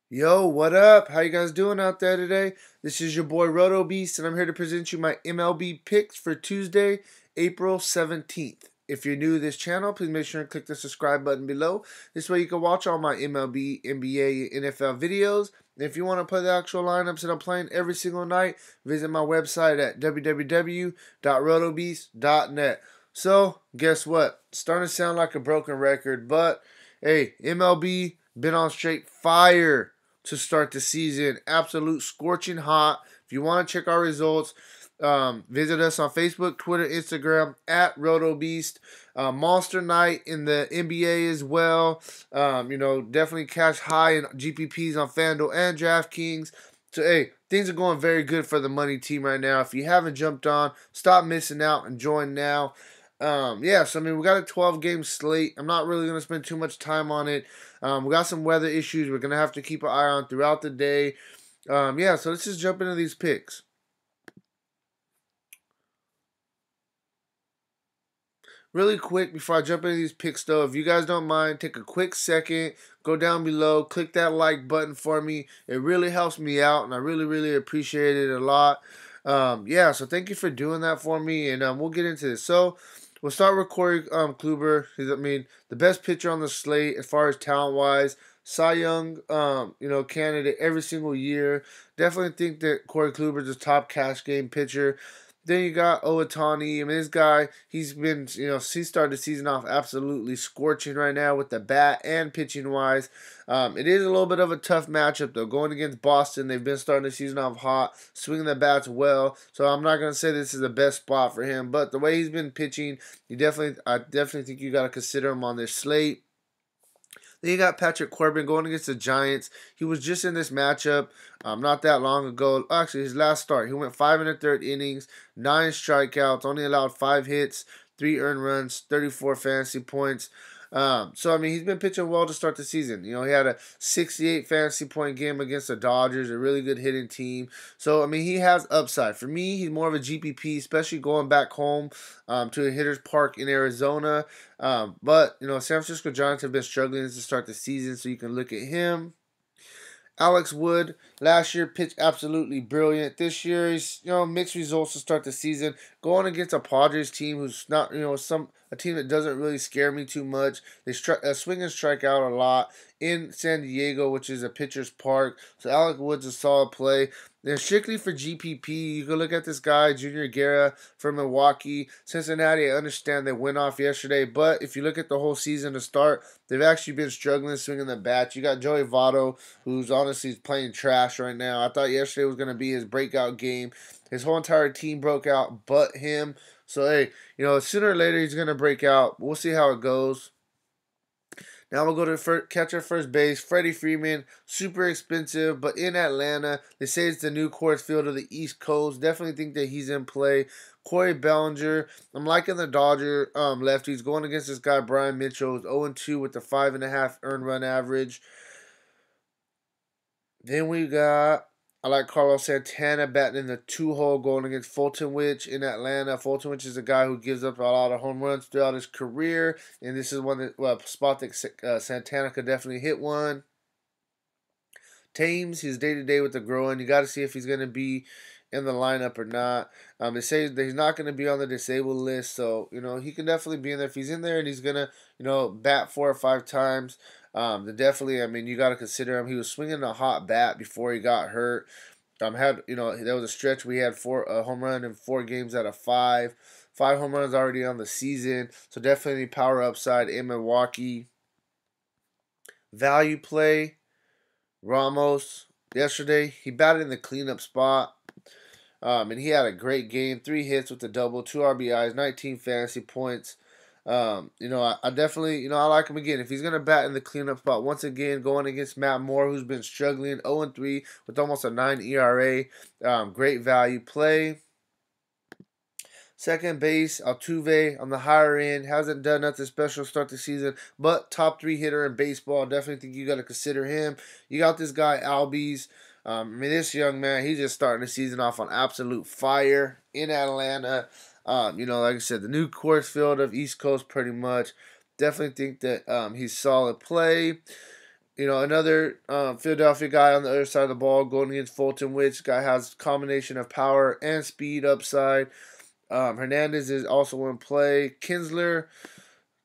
Yo, what up? How you guys doing out there today? This is your boy Roto Beast, and I'm here to present you my MLB picks for Tuesday, April 17th. If you're new to this channel, please make sure and click the subscribe button below. This way you can watch all my MLB, NBA, NFL videos. And if you want to play the actual lineups that I'm playing every single night, visit my website at www.rotobeast.net. So, guess what? It's starting to sound like a broken record, but hey, MLB been on straight fire to start the season. Absolute scorching hot. If you want to check our results, visit us on Facebook, Twitter, Instagram at RotoBeast. Monster night in the NBA as well. Definitely cash high in GPPs on Fanduel and DraftKings. So, hey, things are going very good for the money team right now. If you haven't jumped on, stop missing out and join now. So I mean, we got a 12-game slate. I'm not really going to spend too much time on it. We got some weather issues we're going to have to keep an eye on throughout the day. So let's just jump into these picks. Really quick before I jump into these picks, though, if you guys don't mind, take a quick second, go down below, click that like button for me. It really helps me out, and I really, really appreciate it a lot. So thank you for doing that for me, and we'll get into this. So we'll start with Corey Kluber. He's, the best pitcher on the slate as far as talent-wise. Cy Young, candidate every single year. Definitely think that Corey Kluber is a top cash game pitcher. Then you got Ohtani. I mean, this guy, he's been, he started the season off absolutely scorching right now with the bat and pitching wise. It is a little bit of a tough matchup, though. Going against Boston, they've been starting the season off hot, swinging the bats well. So I'm not going to say this is the best spot for him. But the way he's been pitching, I definitely think you got to consider him on this slate. Then you got Patrick Corbin going against the Giants. He was just in this matchup not that long ago. Actually, his last start, he went 5 1/3 innings, 9 strikeouts, only allowed 5 hits, 3 earned runs, 34 fantasy points. He's been pitching well to start the season. He had a 68 fantasy point game against the Dodgers, a really good hitting team. So, I mean, he has upside. For me, he's more of a GPP, especially going back home to a hitter's park in Arizona. San Francisco Giants have been struggling to start the season, so you can look at him. Alex Wood last year pitched absolutely brilliant. This year he's mixed results to start the season. Going against a Padres team who's not a team that doesn't really scare me too much. They swing and strike out a lot in San Diego, which is a pitcher's park. So Alex Wood's a solid play. Then strictly for GPP, you can look at this guy, Junior Guerra from Milwaukee. Cincinnati, I understand they went off yesterday, but if you look at the whole season to start, they've actually been struggling swinging the bat. You got Joey Votto, who's honestly playing trash right now. I thought yesterday was going to be his breakout game. His whole entire team broke out but him. So, hey, sooner or later he's going to break out. We'll see how it goes. Now we'll go to catcher first base. Freddie Freeman, super expensive, but in Atlanta. They say it's the new Coors Field of the East Coast. Definitely think that he's in play. Corey Bellinger, I'm liking the Dodger lefties. Going against this guy, Brian Mitchell, 0-2 with the 5.5 earned run average. Then I like Carlos Santana batting in the 2-hole going against Fultonwich in Atlanta. Fultonwich is a guy who gives up a lot of home runs throughout his career, and this is spot that Santana could definitely hit one. Thames, he's day-to-day with the groin. You got to see if he's going to be in the lineup or not. They say that he's not going to be on the disabled list, so, he can definitely be in there. If he's in there and he's going to, bat 4 or 5 times, then definitely, you got to consider him. He was swinging a hot bat before he got hurt. There was a stretch we had 4 home run in 4 games out of 5. 5 home runs already on the season, so definitely power upside in Milwaukee. Value play, Ramos. Yesterday, he batted in the cleanup spot. And he had a great game. 3 hits with a double, 2 RBIs, 19 fantasy points. I definitely, I like him again. If he's going to bat in the cleanup spot, once again, going against Matt Moore, who's been struggling, 0-3 with almost a 9 ERA. Great value play. Second base, Altuve on the higher end. Hasn't done nothing special to start the season, but top 3 hitter in baseball. Definitely think you got to consider him. You got this guy, Albies. This young man, he's just starting the season off on absolute fire in Atlanta. Like I said, the new Coors Field of East Coast pretty much. Definitely think that he's solid play. Another Philadelphia guy on the other side of the ball going against Fulton, which guy has a combination of power and speed upside. Hernandez is also in play. Kinsler,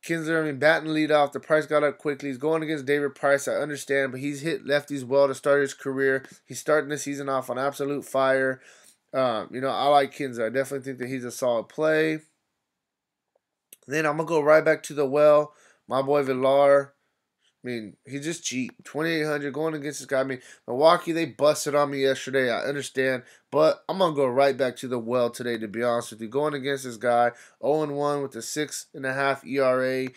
I mean, batting lead off. The Price got up quickly. He's going against David Price. I understand, but he's hit lefties well to start his career. He's starting the season off on absolute fire. I like Kinsler. I definitely think that he's a solid play. Then I'm going to go right back to the well. My boy Villar. I mean, he's just cheap. 2,800 going against this guy. I mean, Milwaukee, they busted on me yesterday. I understand. But I'm going to go right back to the well today, to be honest with you. Going against this guy, 0-1 with a 6.5 ERA.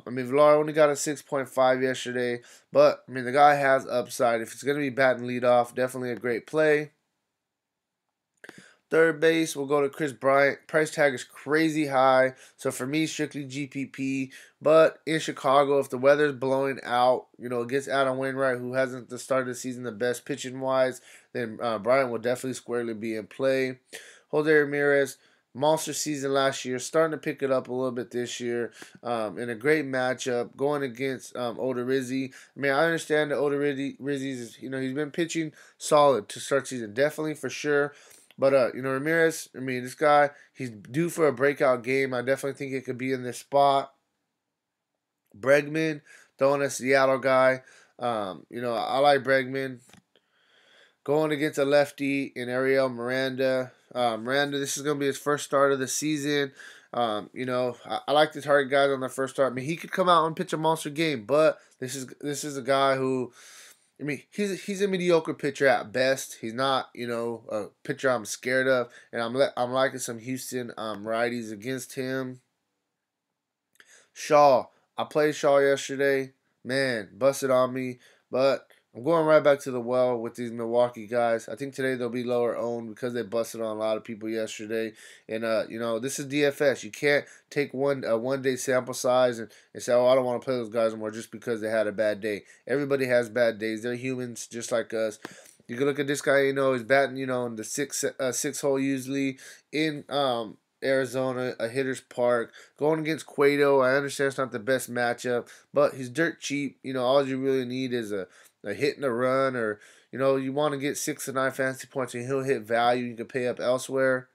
Villar only got a 6.5 yesterday. But, the guy has upside. If it's going to be batting leadoff, definitely a great play. Third base, we'll go to Chris Bryant. Price tag is crazy high. So for me, strictly GPP. But in Chicago, if the weather's blowing out, against Adam Wainwright, who hasn't the start of the season the best pitching-wise, then Bryant will definitely squarely be in play. Jose Ramirez, monster season last year, starting to pick it up a little bit this year. In a great matchup, going against Odorizzi. I understand that Odorizzi's, he's been pitching solid to start season. Definitely, for sure. But, Ramirez, this guy, he's due for a breakout game. I definitely think it could be in this spot. Bregman, throwing a Seattle guy. I like Bregman. Going against a lefty in Ariel Miranda. Miranda, this is going to be his first start of the season. I like to target guys on their first start. He could come out and pitch a monster game, but this is a guy who... he's a mediocre pitcher at best. He's not, a pitcher I'm scared of, and I'm liking some Houston righties against him. Shaw, I played Shaw yesterday. Man, busted on me, but I'm going right back to the well with these Milwaukee guys. I think today they'll be lower owned because they busted on a lot of people yesterday. And this is DFS. You can't take a 1 day sample size and say, oh, I don't want to play those guys anymore just because they had a bad day. Everybody has bad days. They're humans just like us. You can look at this guy. He's batting, in the six hole usually in Arizona, a hitter's park, going against Cueto. I understand it's not the best matchup, but he's dirt cheap. All you really need is a hit and a run, or you want to get 6 to 9 fantasy points and he'll hit value. You can pay up elsewhere.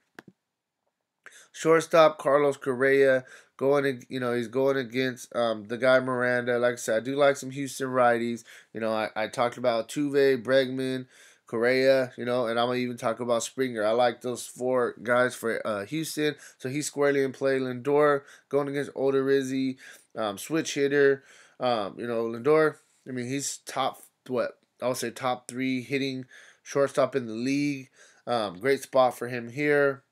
Shortstop Carlos Correa, he's going against the guy Miranda. Like I said, I do like some Houston righties. I talked about Tuve, Bregman, Correa, and I'm going to even talk about Springer. I like those 4 guys for Houston. So he's squarely in play. Lindor going against Odorizzi, switch hitter. Lindor, he's top 3 hitting shortstop in the league. Great spot for him here.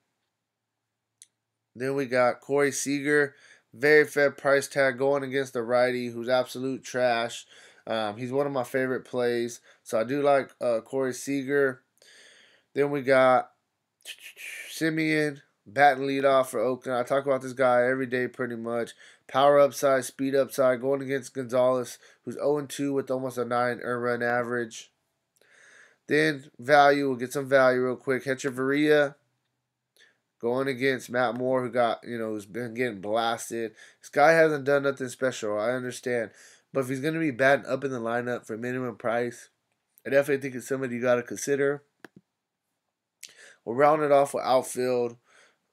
Then we got Corey Seager, very fair price tag, going against the righty who's absolute trash. He's one of my favorite plays, so I do like Corey Seager. Then we got Simeon, batting leadoff for Oakland. I talk about this guy every day pretty much. Power upside, speed upside, going against Gonzalez, who's 0-2 with almost a 9 earned run average. Then value, we'll get some value real quick. Hechavarria, going against Matt Moore, who's been getting blasted. This guy hasn't done nothing special, I understand. But if he's going to be batting up in the lineup for minimum price, I definitely think it's somebody you got to consider. We'll round it off with outfield.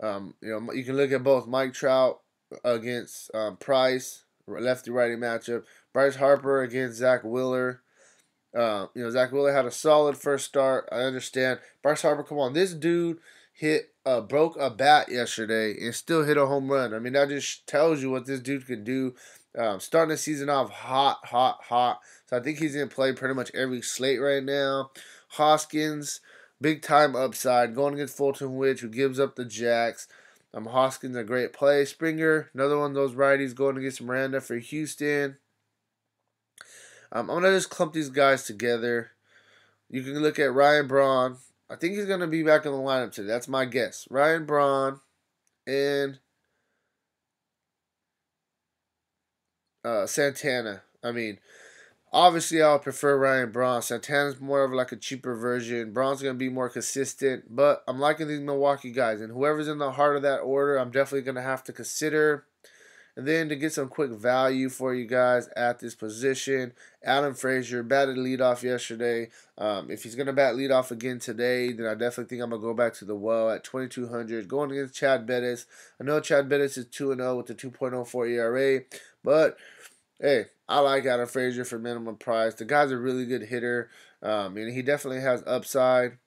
You can look at both Mike Trout against Price, lefty-righty matchup. Bryce Harper against Zach Wheeler. Zach Wheeler had a solid first start. I understand. Bryce Harper, come on. This dude broke a bat yesterday and still hit a home run. That just tells you what this dude can do. Starting the season off hot. So I think he's going to play pretty much every slate right now. Hoskins, big time upside, going against Fulton Witch, who gives up the jacks. Hoskins, a great play. Springer, another one of those righties, going against Miranda for Houston. I'm going to just clump these guys together. You can look at Ryan Braun. I think he's going to be back in the lineup today. That's my guess. Ryan Braun and Santana. Obviously, I would prefer Ryan Braun. Santana's more of like a cheaper version. Braun's going to be more consistent. But I'm liking these Milwaukee guys. And whoever's in the heart of that order, I'm definitely going to have to consider. And then to get some quick value for you guys at this position, Adam Frazier batted leadoff yesterday. If he's going to bat leadoff again today, then I definitely think I'm going to go back to the well at 2,200. Going against Chad Bettis. I know Chad Bettis is 2-0 with a 2.04 ERA, but hey, I like Adam Frazier for minimum price. The guy's a really good hitter, and he definitely has upside.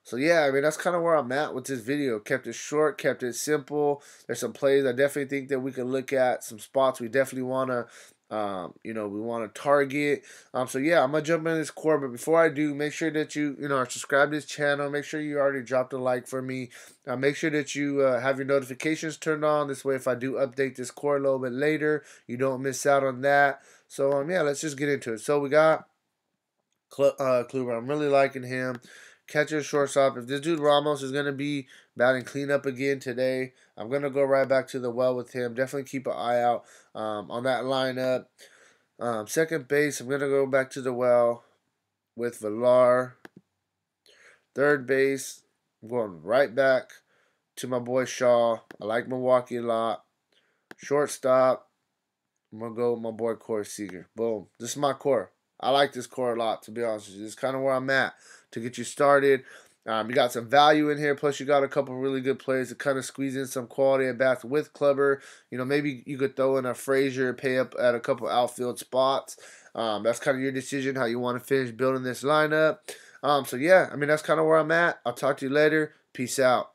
So yeah, I mean, that's kind of where I'm at with this video. Kept it short, kept it simple. There's some plays I definitely think that we can look at, some spots we definitely want to we want to target. So yeah, I'm gonna jump into this core, but before I do, make sure that you are subscribed to this channel. Make sure you already dropped a like for me. Make sure that you have your notifications turned on. This way, if I do update this core a little bit later, you don't miss out on that. So yeah, let's just get into it. So we got Kluber. I'm really liking him. Catcher, shortstop. If this dude Ramos is going to be batting cleanup again today, I'm going to go right back to the well with him. Definitely keep an eye out on that lineup. Second base, I'm going to go back to the well with Villar. Third base, I'm going right back to my boy Shaw. I like Milwaukee a lot. Shortstop, I'm going to go with my boy Corey Seager. Boom. This is my core. I like this core a lot, to be honest with you. This is kind of where I'm at to get you started. You got some value in here, plus you got a couple really good plays to kind of squeeze in some quality at bats with Clubber. Maybe you could throw in a Frazier, pay up at a couple outfield spots. That's kind of your decision how you want to finish building this lineup. So yeah, I mean, that's kind of where I'm at. I'll talk to you later. Peace out.